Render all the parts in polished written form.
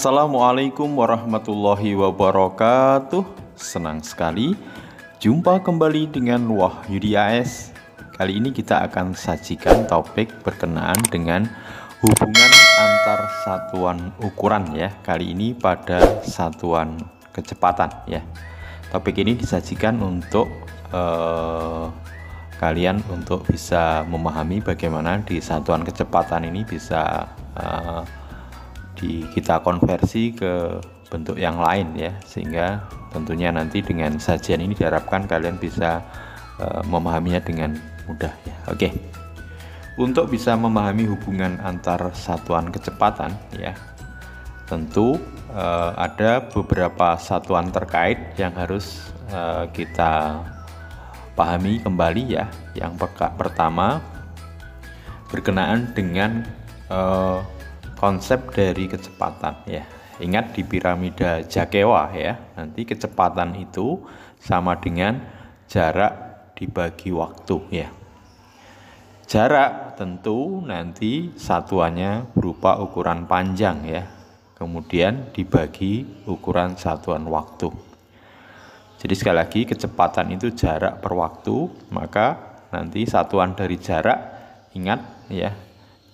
Assalamualaikum warahmatullahi wabarakatuh. Senang sekali jumpa kembali dengan Wahyudi AS. Kali ini kita akan sajikan topik berkenaan dengan hubungan antar satuan ukuran ya. Kali ini pada satuan kecepatan ya. Topik ini disajikan untuk kalian untuk bisa memahami bagaimana di satuan kecepatan ini bisa kita konversi ke bentuk yang lain ya, sehingga tentunya nanti dengan sajian ini diharapkan kalian bisa memahaminya dengan mudah ya. Oke. Untuk bisa memahami hubungan antar satuan kecepatan ya, tentu ada beberapa satuan terkait yang harus kita pahami kembali ya. Yang pertama berkenaan dengan konsep dari kecepatan ya. Ingat di piramida Jakewa ya, nanti kecepatan itu sama dengan jarak dibagi waktu ya. Jarak tentu nanti satuannya berupa ukuran panjang ya, kemudian dibagi ukuran satuan waktu. Jadi sekali lagi kecepatan itu jarak per waktu, maka nanti satuan dari jarak, ingat ya,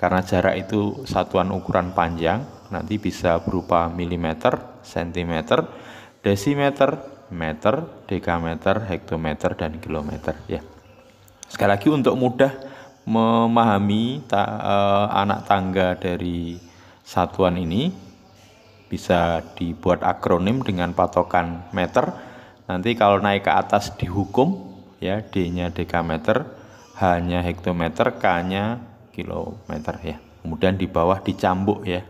karena jarak itu satuan ukuran panjang, nanti bisa berupa milimeter, sentimeter, desimeter, meter, dekameter, hektometer, dan kilometer ya. Sekali lagi untuk mudah memahami anak tangga dari satuan ini, bisa dibuat akronim dengan patokan meter. Nanti kalau naik ke atas dihukum ya, D-nya dekameter, H-nya hektometer, K-nya kilometer ya. Kemudian di bawah dicambuk ya,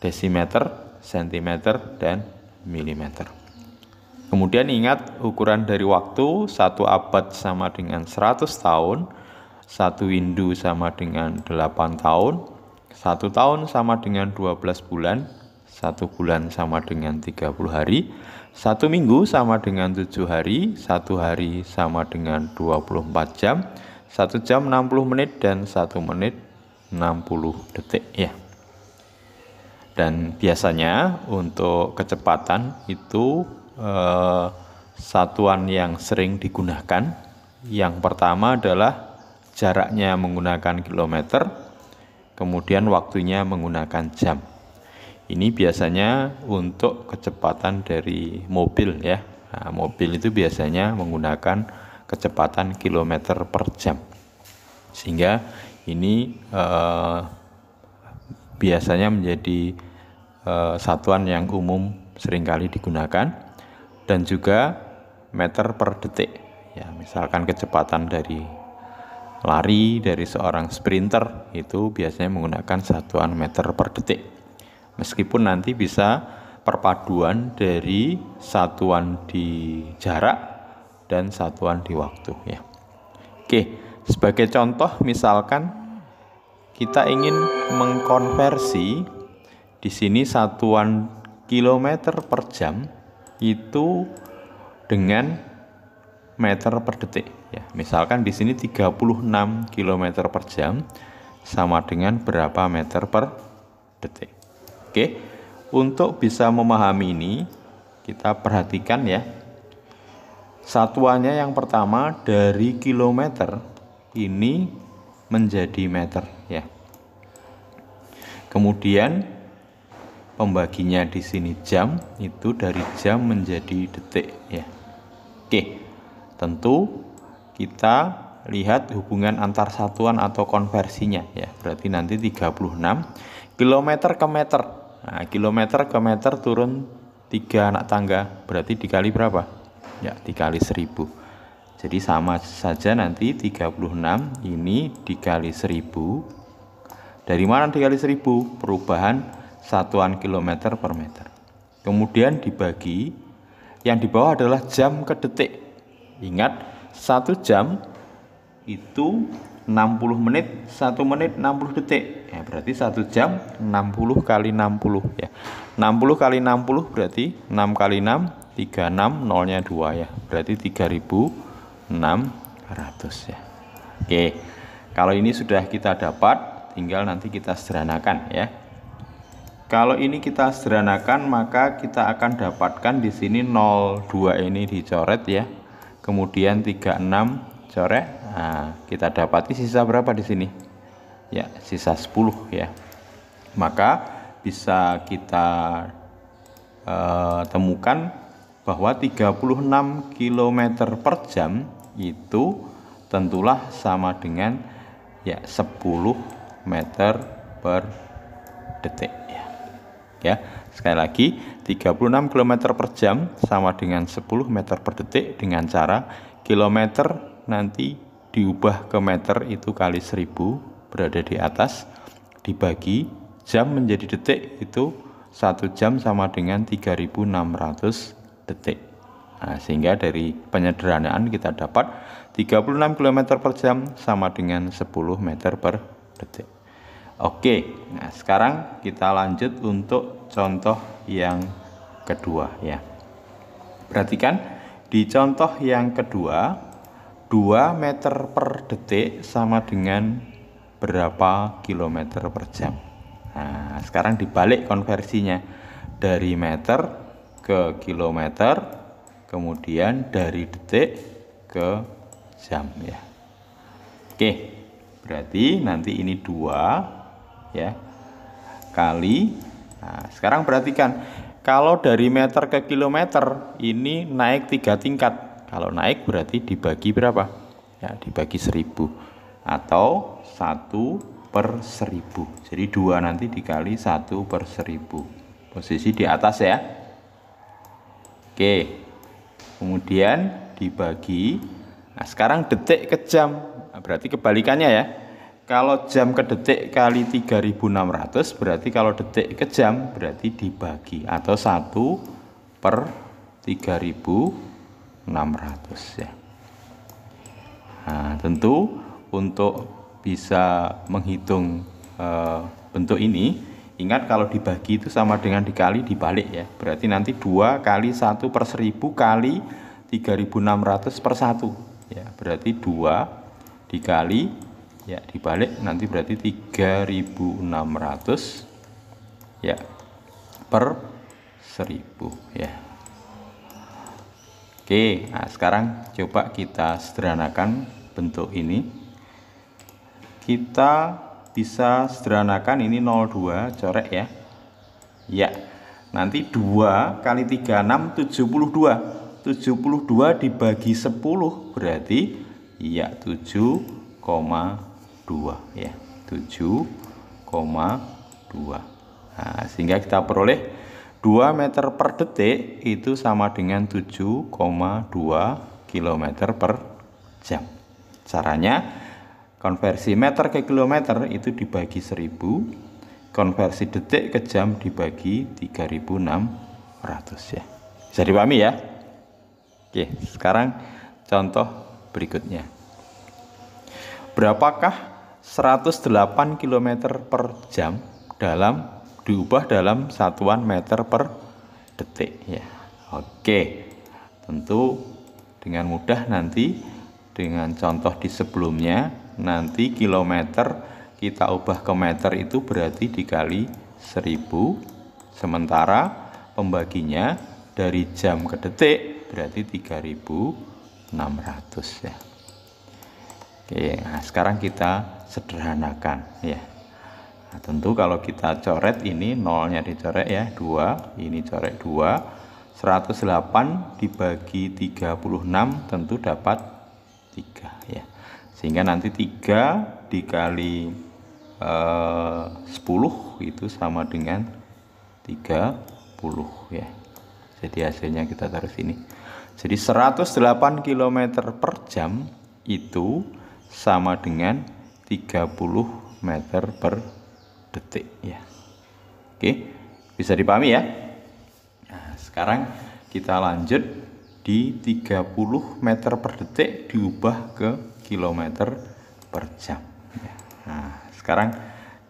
desimeter, sentimeter, dan milimeter. Kemudian ingat ukuran dari waktu, 1 abad sama dengan 100 tahun, 1 windu sama dengan 8 tahun, 1 tahun sama dengan 12 bulan, 1 bulan sama dengan 30 hari, 1 minggu sama dengan 7 hari, 1 hari sama dengan 24 jam, 1 jam 60 menit, dan 1 menit 60 detik ya. Dan biasanya untuk kecepatan itu satuan yang sering digunakan, yang pertama adalah jaraknya menggunakan kilometer, kemudian waktunya menggunakan jam. Ini biasanya untuk kecepatan dari mobil ya. Nah, mobil itu biasanya menggunakan kecepatan kilometer per jam, sehingga ini biasanya menjadi satuan yang umum seringkali digunakan, dan juga meter per detik ya. Misalkan kecepatan dari lari dari seorang sprinter itu biasanya menggunakan satuan meter per detik, meskipun nanti bisa perpaduan dari satuan di jarak dan satuan di waktu ya. Oke, sebagai contoh misalkan kita ingin mengkonversi di sini satuan kilometer per jam itu dengan meter per detik ya. Misalkan di sini 36 km per jam sama dengan berapa meter per detik. Oke, untuk bisa memahami ini kita perhatikan ya. Satuannya yang pertama dari kilometer ini menjadi meter ya. Kemudian pembaginya di sini jam, itu dari jam menjadi detik ya. Oke. Tentu kita lihat hubungan antar satuan atau konversinya ya. Berarti nanti 36 kilometer ke meter. Nah, kilometer ke meter turun 3 anak tangga, berarti dikali berapa? Ya, dikali 1000. Jadi sama saja nanti 36 ini dikali 1000. Dari mana dikali 1000? Perubahan satuan kilometer per meter. Kemudian dibagi, yang di bawah adalah jam ke detik. Ingat, 1 jam itu 60 menit, 1 menit 60 detik. Ya, berarti 1 jam 60 kali 60 ya. 60 kali 60 berarti 6 kali 6 36, nolnya 2 ya, berarti 3600 ya. Oke, kalau ini sudah kita dapat, tinggal nanti kita sederhanakan ya. Kalau ini kita sederhanakan, maka kita akan dapatkan di sini 02 ini dicoret ya. Kemudian 36 coret. Nah, kita dapati sisa berapa di sini? Ya, sisa 10 ya. Maka bisa kita temukan bahwa 36 km per jam itu tentulah sama dengan ya 10 meter per detik ya. Ya, sekali lagi 36 km per jam sama dengan 10 meter per detik dengan cara kilometer nanti diubah ke meter itu kali 1000 berada di atas dibagi jam menjadi detik itu 1 jam sama dengan 3600 detik. Nah, sehingga dari penyederhanaan kita dapat 36 km per jam sama dengan 10 meter per detik. Oke, nah sekarang kita lanjut untuk contoh yang kedua ya. Perhatikan di contoh yang kedua 2 meter per detik sama dengan berapa kilometer per jam. Nah, sekarang dibalik konversinya dari meter ke kilometer, kemudian dari detik ke jam ya. Oke, berarti nanti ini 2 ya kali. Nah, sekarang perhatikan kalau dari meter ke kilometer ini naik 3 tingkat. Kalau naik berarti dibagi berapa? Ya, dibagi 1000 atau 1/1000. Jadi 2 nanti dikali 1/1000. Posisi di atas ya. Oke. Kemudian dibagi. Nah, sekarang detik ke jam. Nah, berarti kebalikannya ya. Kalau jam ke detik kali 3600 berarti kalau detik ke jam berarti dibagi atau 1/3600 ya. Nah, tentu untuk bisa menghitung bentuk ini, ingat kalau dibagi itu sama dengan dikali dibalik ya. Berarti nanti 2 kali 1/1000 kali 3600 per 1 ya. Berarti 2 dikali ya dibalik nanti berarti 3600 ya per 1000 ya. Oke, nah sekarang coba kita sederhanakan bentuk ini. Kita bisa sederhanakan ini 02 coret ya. Ya. Nanti 2 kali 36 72. 72 dibagi 10 berarti ya 7,2 ya. 7,2. Nah, sehingga kita peroleh 2 meter per detik itu sama dengan 7,2 km per jam. Caranya konversi meter ke kilometer itu dibagi 1000, konversi detik ke jam dibagi 3600 ya. Bisa dipahami ya? Oke, sekarang contoh berikutnya. Berapakah 108 km per jam diubah dalam satuan meter per detik ya. Oke. Tentu dengan mudah nanti dengan contoh di sebelumnya nanti kilometer kita ubah ke meter itu berarti dikali 1000, sementara pembaginya dari jam ke detik berarti 3600 ya. Oke, nah sekarang kita sederhanakan ya. Nah, tentu kalau kita coret ini nolnya dicoret ya 2, ini coret 2, 108 dibagi 36 tentu dapat 3 ya. Sehingga nanti 3 dikali 10 itu sama dengan 30 ya. Jadi hasilnya kita taruh sini. Jadi 108 km per jam itu sama dengan 30 meter per detik ya. Oke, bisa dipahami ya. Nah, sekarang kita lanjut di 30 meter per detik diubah ke kilometer per jam. Nah, sekarang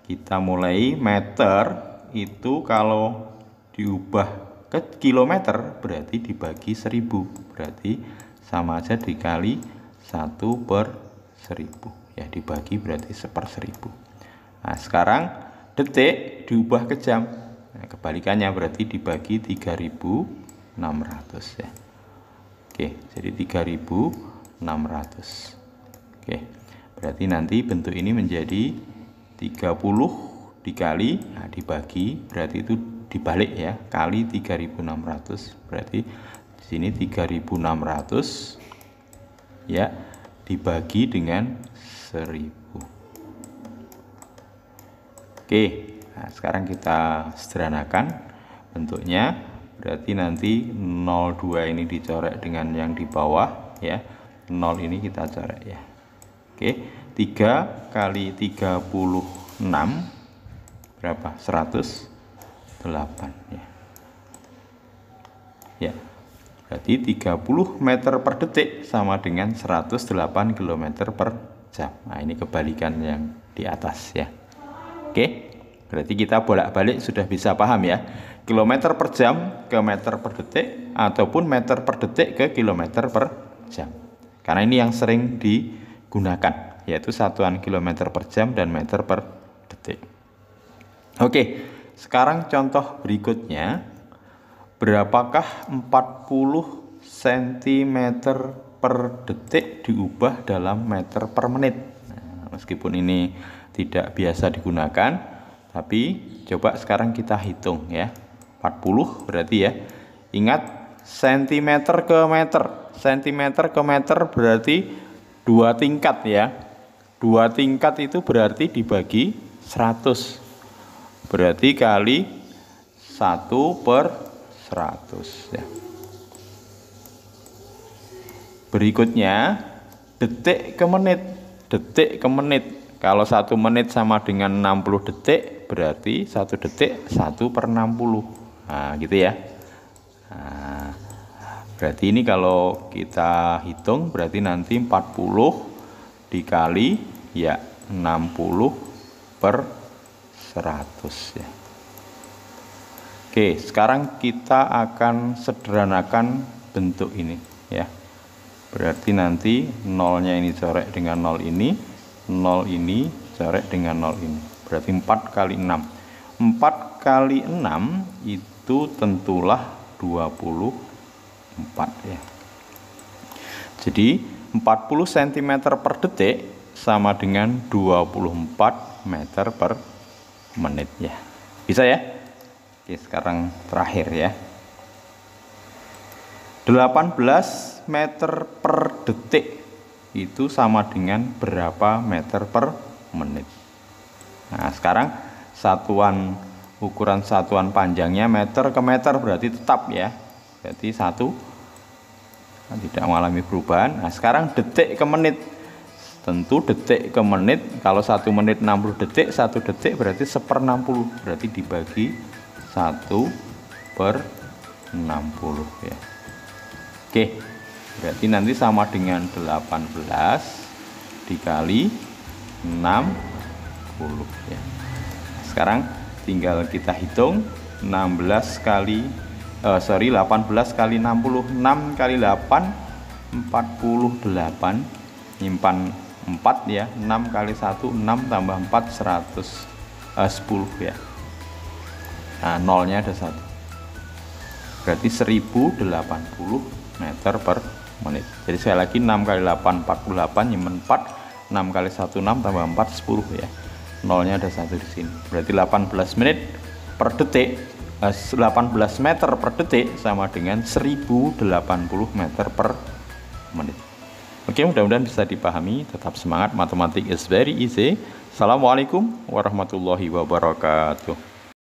kita mulai meter itu kalau diubah ke kilometer berarti dibagi 1000, berarti sama aja dikali 1/1000 ya, dibagi berarti 1/1000. Nah, sekarang detik diubah ke jam. Nah, kebalikannya berarti dibagi 3.600 ya. Oke, jadi 3.600. Oke, berarti nanti bentuk ini menjadi 30 dikali, nah dibagi, berarti itu dibalik ya, kali 3.600. Berarti di sini 3.600 ya dibagi dengan 1.000. Oke, nah sekarang kita sederhanakan bentuknya. Berarti nanti 02 ini dicoret dengan yang di bawah ya, 0 ini kita coret ya. Oke, 3 kali 36 berapa? 108 ya. Ya, berarti 30 meter per detik sama dengan 108 km per jam. Nah, ini kebalikan yang di atas ya. Oke, berarti kita bolak-balik sudah bisa paham ya. Kilometer per jam ke meter per detik ataupun meter per detik ke kilometer per jam. Karena ini yang sering digunakan, yaitu satuan kilometer per jam dan meter per detik. Oke, sekarang contoh berikutnya. Berapakah 40 cm per detik diubah dalam meter per menit? Nah, meskipun ini tidak biasa digunakan, tapi coba sekarang kita hitung ya. 40 berarti ya. Ingat cm ke meter. Cm ke meter berarti 2 tingkat ya. 2 tingkat itu berarti dibagi 100. Berarti kali 1 per 100 ya. Berikutnya detik ke menit. Detik ke menit. Kalau 1 menit sama dengan 60 detik, berarti 1 detik 1 per 60. Nah, gitu ya. Nah, berarti ini kalau kita hitung berarti nanti 40 dikali ya 60 per 100 ya. Oke, sekarang kita akan sederhanakan bentuk ini ya. Berarti nanti nolnya ini coret dengan 0 ini, 0 ini coret dengan 0 ini. Berarti 4 kali 6. 4 kali 6 itu tentulah 24 ya. Jadi 40 cm per detik sama dengan 24 meter per menit ya. Bisa ya? Oke, sekarang terakhir ya. 18 meter per detik itu sama dengan berapa meter per menit? Nah, sekarang ukuran satuan panjangnya meter ke meter berarti tetap ya. Berarti 1 tidak mengalami perubahan. Nah, sekarang detik ke menit. Tentu detik ke menit, kalau 1 menit 60 detik, 1 detik berarti 1/60. Berarti dibagi 1 per 60 ya. Oke, berarti nanti sama dengan 18 dikali 60 ya. Sekarang tinggal kita hitung 18 kali 6 kali 6 kali 8 48, nyimpan 4 ya. 6 kali 1 6 tambah 4 110 ya. Nah, nolnya ada 1. Berarti 1080 meter per menit. Jadi sekali lagi 6 kali 8 48, nyimpen 4, 6 kali 1 6 tambah 4 10 ya. Nolnya ada 1 di sini. Berarti 18 menit per detik, 18 meter per detik sama dengan 1080 meter per menit. Oke, mudah-mudahan bisa dipahami. Tetap semangat, matematik is very easy. Assalamualaikum warahmatullahi wabarakatuh.